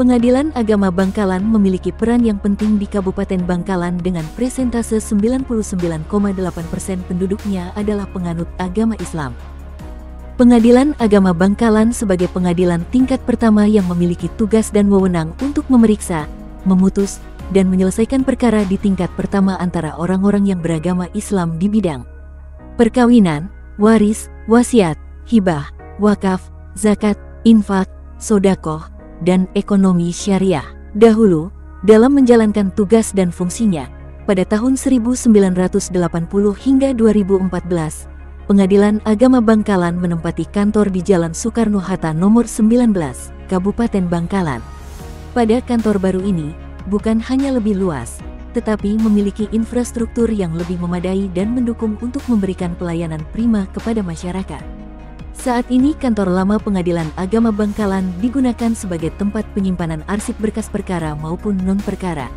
Pengadilan Agama Bangkalan memiliki peran yang penting di Kabupaten Bangkalan dengan presentase 99,8% penduduknya adalah penganut agama Islam. Pengadilan Agama Bangkalan sebagai pengadilan tingkat pertama yang memiliki tugas dan wewenang untuk memeriksa, memutus, dan menyelesaikan perkara di tingkat pertama antara orang-orang yang beragama Islam di bidang perkawinan, waris, wasiat, hibah, wakaf, zakat, infak, sodakoh, dan ekonomi syariah. Dahulu, dalam menjalankan tugas dan fungsinya, pada tahun 1980 hingga 2014, Pengadilan Agama Bangkalan menempati kantor di Jalan Soekarno-Hatta nomor 19, Kabupaten Bangkalan. Pada kantor baru ini, bukan hanya lebih luas, tetapi memiliki infrastruktur yang lebih memadai dan mendukung untuk memberikan pelayanan prima kepada masyarakat. Saat ini kantor lama Pengadilan Agama Bangkalan digunakan sebagai tempat penyimpanan arsip berkas perkara maupun non-perkara.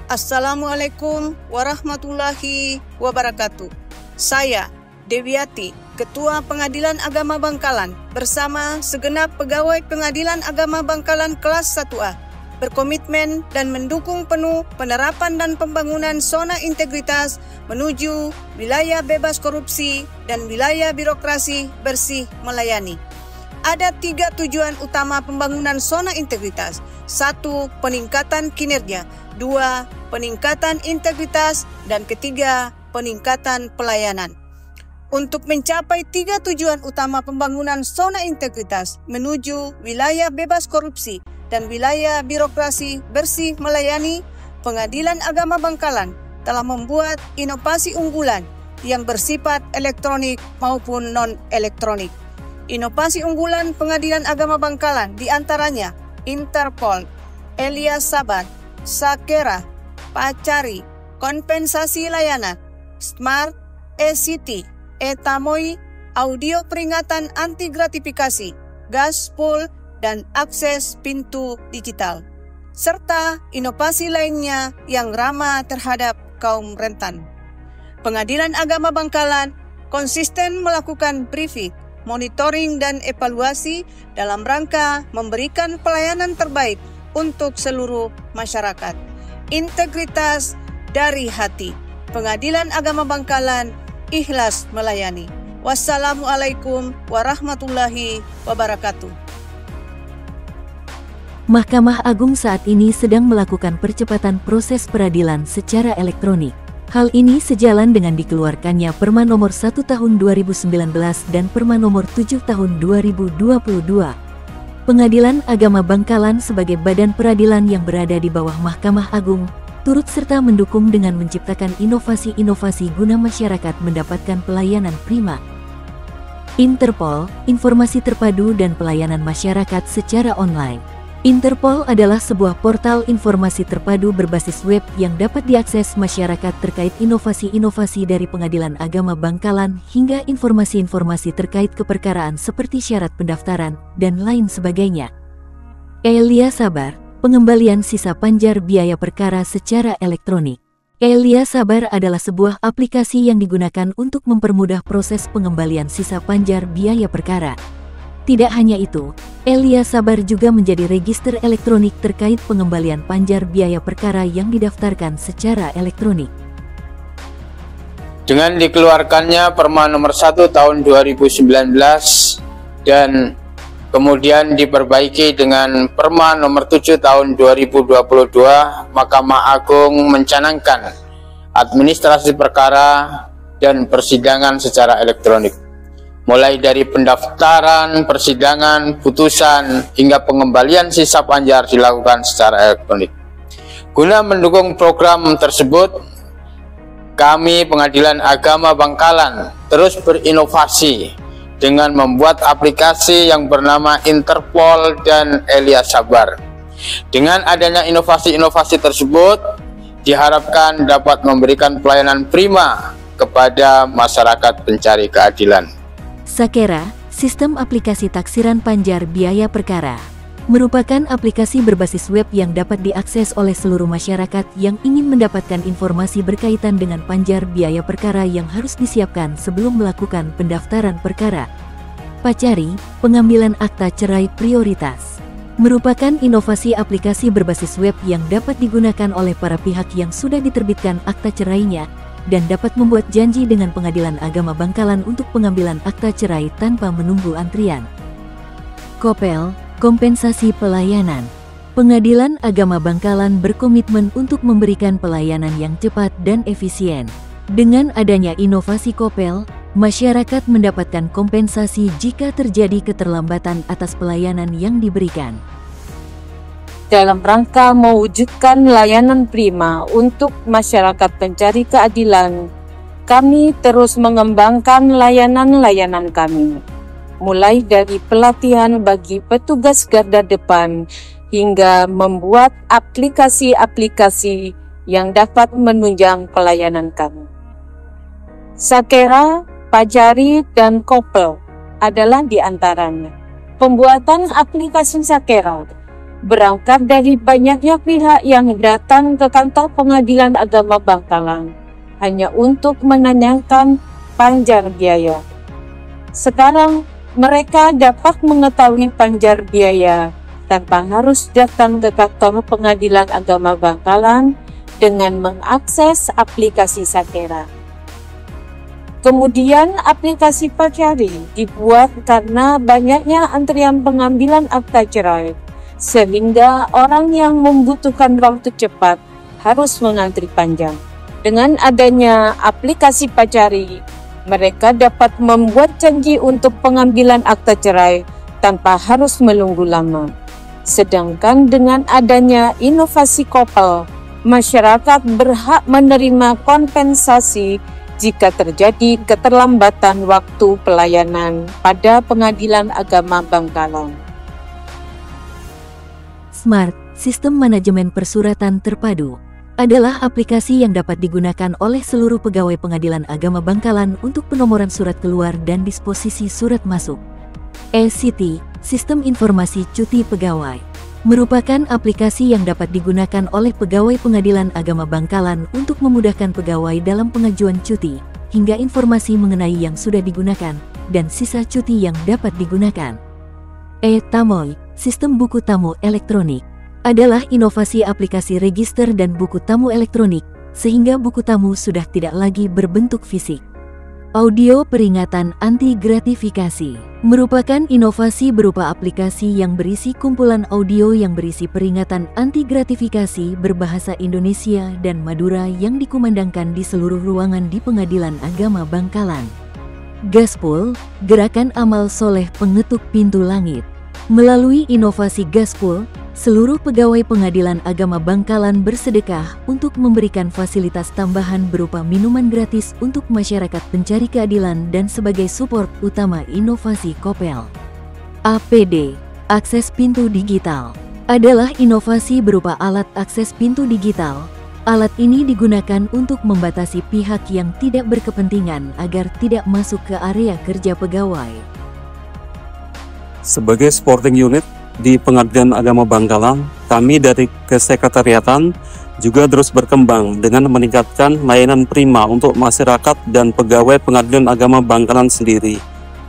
Assalamualaikum warahmatullahi wabarakatuh. Saya, Dewiati, Ketua Pengadilan Agama Bangkalan, bersama segenap pegawai Pengadilan Agama Bangkalan kelas 1A, berkomitmen dan mendukung penuh penerapan dan pembangunan zona integritas menuju wilayah bebas korupsi dan wilayah birokrasi bersih melayani. Ada 3 tujuan utama pembangunan zona integritas. 1. Peningkatan kinerja. 2. Peningkatan integritas. Dan ketiga, peningkatan pelayanan. Untuk mencapai 3 tujuan utama pembangunan zona integritas menuju wilayah bebas korupsi dan wilayah birokrasi bersih melayani, Pengadilan Agama Bangkalan telah membuat inovasi unggulan yang bersifat elektronik maupun non-elektronik. Inovasi unggulan Pengadilan Agama Bangkalan diantaranya Interpol, Elias Sabar, Sakera, Pacari, kompensasi layanan, Smart, eCity, eTamoi, audio peringatan anti gratifikasi, gaspol, dan akses pintu digital, serta inovasi lainnya yang ramah terhadap kaum rentan. Pengadilan Agama Bangkalan konsisten melakukan briefing, monitoring, dan evaluasi dalam rangka memberikan pelayanan terbaik untuk seluruh masyarakat. Integritas dari hati. Pengadilan Agama Bangkalan ikhlas melayani. Wassalamualaikum warahmatullahi wabarakatuh. Mahkamah Agung saat ini sedang melakukan percepatan proses peradilan secara elektronik. Hal ini sejalan dengan dikeluarkannya Perma Nomor 1 Tahun 2019 dan Perma Nomor 7 Tahun 2022. Pengadilan Agama Bangkalan sebagai badan peradilan yang berada di bawah Mahkamah Agung turut serta mendukung dengan menciptakan inovasi-inovasi guna masyarakat mendapatkan pelayanan prima. Interpol, informasi terpadu dan pelayanan masyarakat secara online. Interpol adalah sebuah portal informasi terpadu berbasis web yang dapat diakses masyarakat terkait inovasi-inovasi dari Pengadilan Agama Bangkalan hingga informasi-informasi terkait keperkaraan seperti syarat pendaftaran dan lain sebagainya. Elias Sabar, pengembalian sisa panjar biaya perkara secara elektronik. Elias Sabar adalah sebuah aplikasi yang digunakan untuk mempermudah proses pengembalian sisa panjar biaya perkara. Tidak hanya itu, Elias Sabar juga menjadi register elektronik terkait pengembalian panjar biaya perkara yang didaftarkan secara elektronik. Dengan dikeluarkannya Perma Nomor 1 Tahun 2019 dan kemudian diperbaiki dengan Perma Nomor 7 Tahun 2022, Mahkamah Agung mencanangkan administrasi perkara dan persidangan secara elektronik. Mulai dari pendaftaran, persidangan, putusan, hingga pengembalian sisa panjar dilakukan secara elektronik. Guna mendukung program tersebut, kami Pengadilan Agama Bangkalan terus berinovasi dengan membuat aplikasi yang bernama Interpol dan Elias Sabar. Dengan adanya inovasi-inovasi tersebut, diharapkan dapat memberikan pelayanan prima kepada masyarakat pencari keadilan. Sakera, sistem aplikasi taksiran panjar biaya perkara, merupakan aplikasi berbasis web yang dapat diakses oleh seluruh masyarakat yang ingin mendapatkan informasi berkaitan dengan panjar biaya perkara yang harus disiapkan sebelum melakukan pendaftaran perkara. Pacari, pengambilan akta cerai prioritas. merupakan inovasi aplikasi berbasis web yang dapat digunakan oleh para pihak yang sudah diterbitkan akta cerainya dan dapat membuat janji dengan Pengadilan Agama Bangkalan untuk pengambilan akta cerai tanpa menunggu antrian. Kopel, kompensasi pelayanan. Pengadilan Agama Bangkalan berkomitmen untuk memberikan pelayanan yang cepat dan efisien. Dengan adanya inovasi Kopel, masyarakat mendapatkan kompensasi jika terjadi keterlambatan atas pelayanan yang diberikan. Dalam rangka mewujudkan layanan prima untuk masyarakat pencari keadilan, kami terus mengembangkan layanan-layanan kami, mulai dari pelatihan bagi petugas garda depan hingga membuat aplikasi-aplikasi yang dapat menunjang pelayanan kami. Sakera, Pajari, dan Kopel adalah di antaranya. Pembuatan aplikasi Sakera berangkat dari banyaknya pihak yang datang ke kantor Pengadilan Agama Bangkalan hanya untuk menanyakan panjar biaya. Sekarang mereka dapat mengetahui panjar biaya tanpa harus datang ke kantor Pengadilan Agama Bangkalan dengan mengakses aplikasi Sakera. Kemudian aplikasi Pajari dibuat karena banyaknya antrian pengambilan akta cerai, sehingga orang yang membutuhkan waktu cepat harus mengantri panjang. Dengan adanya aplikasi Pajari, mereka dapat membuat janji untuk pengambilan akta cerai tanpa harus menunggu lama. Sedangkan dengan adanya inovasi Kopel, masyarakat berhak menerima kompensasi jika terjadi keterlambatan waktu pelayanan pada Pengadilan Agama Bangkalan. Smart, Sistem Manajemen Persuratan Terpadu, adalah aplikasi yang dapat digunakan oleh seluruh pegawai Pengadilan Agama Bangkalan untuk penomoran surat keluar dan disposisi surat masuk. e-City, Sistem Informasi Cuti Pegawai, merupakan aplikasi yang dapat digunakan oleh pegawai Pengadilan Agama Bangkalan untuk memudahkan pegawai dalam pengajuan cuti, hingga informasi mengenai yang sudah digunakan, dan sisa cuti yang dapat digunakan. e-Tamoy, Sistem Buku Tamu Elektronik, adalah inovasi aplikasi register dan buku tamu elektronik, sehingga buku tamu sudah tidak lagi berbentuk fisik. Audio Peringatan Anti Gratifikasi merupakan inovasi berupa aplikasi yang berisi kumpulan audio yang berisi peringatan anti gratifikasi berbahasa Indonesia dan Madura yang dikumandangkan di seluruh ruangan di Pengadilan Agama Bangkalan. Gaspul, Gerakan Amal Soleh Pengetuk Pintu Langit. Melalui inovasi Gaspul, seluruh pegawai Pengadilan Agama Bangkalan bersedekah untuk memberikan fasilitas tambahan berupa minuman gratis untuk masyarakat pencari keadilan dan sebagai support utama inovasi Kopel. APD, Akses Pintu Digital, adalah inovasi berupa alat akses pintu digital. Alat ini digunakan untuk membatasi pihak yang tidak berkepentingan agar tidak masuk ke area kerja pegawai. Sebagai supporting unit di Pengadilan Agama Bangkalan, kami dari Kesekretariatan juga terus berkembang dengan meningkatkan layanan prima untuk masyarakat dan pegawai Pengadilan Agama Bangkalan sendiri.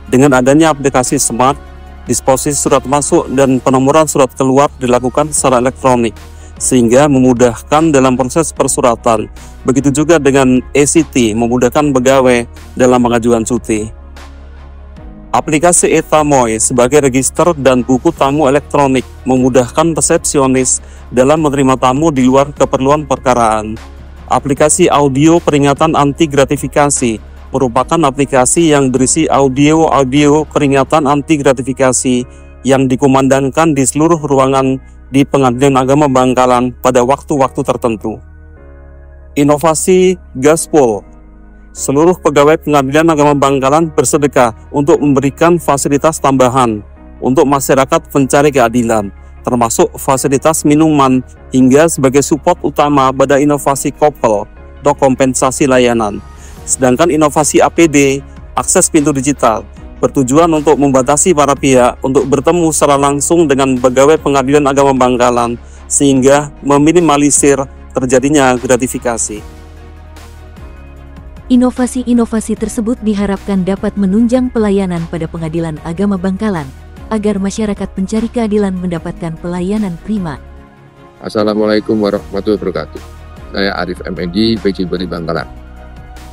Dengan adanya aplikasi Smart, disposisi surat masuk dan penomoran surat keluar dilakukan secara elektronik, sehingga memudahkan dalam proses persuratan. Begitu juga dengan e-City, memudahkan pegawai dalam pengajuan cuti. Aplikasi e-Tamoy sebagai register dan buku tamu elektronik memudahkan resepsionis dalam menerima tamu di luar keperluan perkaraan. Aplikasi Audio Peringatan Anti Gratifikasi merupakan aplikasi yang berisi audio peringatan anti gratifikasi yang dikumandangkan di seluruh ruangan di Pengadilan Agama Bangkalan pada waktu-waktu tertentu. Inovasi Gaspol. Seluruh pegawai Pengadilan Agama Bangkalan bersedekah untuk memberikan fasilitas tambahan untuk masyarakat pencari keadilan, termasuk fasilitas minuman hingga sebagai support utama pada inovasi Kopel atau kompensasi layanan. Sedangkan inovasi APD, akses pintu digital, bertujuan untuk membatasi para pihak untuk bertemu secara langsung dengan pegawai Pengadilan Agama Bangkalan sehingga meminimalisir terjadinya gratifikasi. Inovasi-inovasi tersebut diharapkan dapat menunjang pelayanan pada Pengadilan Agama Bangkalan, agar masyarakat pencari keadilan mendapatkan pelayanan prima. Assalamualaikum warahmatullahi wabarakatuh. Saya Arif MND, PJ Bali Bangkalan.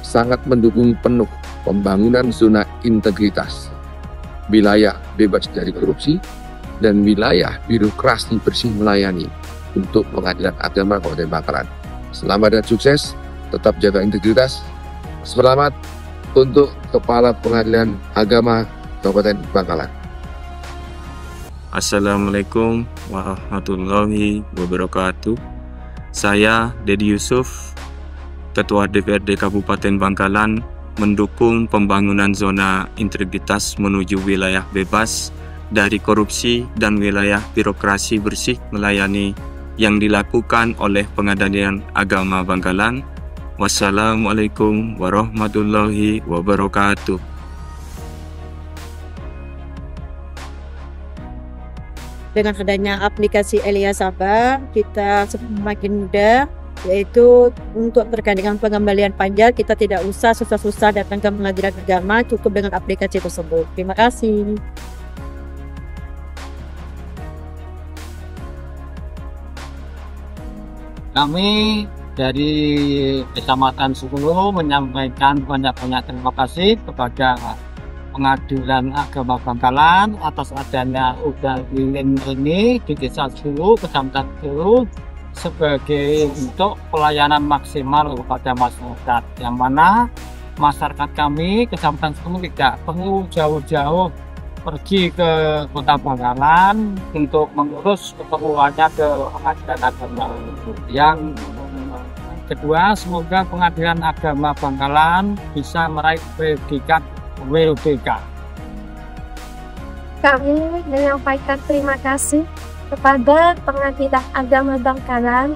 Sangat mendukung penuh pembangunan zona integritas, wilayah bebas dari korupsi, dan wilayah birokrasi bersih melayani untuk pengadilan agama Kabupaten Bangkalan. Selamat dan sukses, tetap jaga integritas. Selamat untuk Kepala Pengadilan Agama Kabupaten Bangkalan. Assalamualaikum warahmatullahi wabarakatuh. Saya Dedi Yusuf, Ketua DPRD Kabupaten Bangkalan, mendukung pembangunan zona integritas menuju wilayah bebas dari korupsi dan wilayah birokrasi bersih melayani yang dilakukan oleh Pengadilan Agama Bangkalan. Wassalamualaikum warahmatullahi wabarakatuh. Dengan adanya aplikasi Elia Sabar, kita semakin mudah, yaitu untuk terkait dengan pengembalian pajak, kita tidak usah susah-susah datang ke pengadilan agama, cukup dengan aplikasi tersebut. Terima kasih. Kami dari Kecamatan Sukulu menyampaikan banyak-banyak terima kasih kepada Pengadilan Agama Bangkalan atas adanya udah lilin ini di Desa Sukulu, Kecamatan Sukulu, sebagai untuk pelayanan maksimal kepada masyarakat, yang mana masyarakat kami Kecamatan Sukulu tidak perlu jauh-jauh pergi ke Kota Bangkalan untuk mengurus keperluannya ke Pengadilan Agama. Yang kedua, semoga Pengadilan Agama Bangkalan bisa meraih predikat WUBK. Kami menyampaikan terima kasih kepada Pengadilan Agama Bangkalan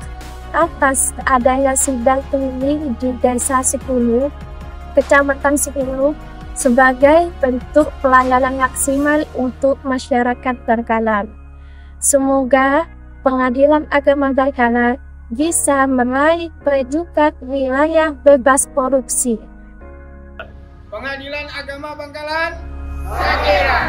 atas adanya sidang keliling di Desa Sukulu, Kecamatan Sukulu, sebagai bentuk pelayanan maksimal untuk masyarakat Bangkalan. Semoga Pengadilan Agama Bangkalan bisa meraih predikat wilayah bebas korupsi. Pengadilan Agama Bangkalan, saya kira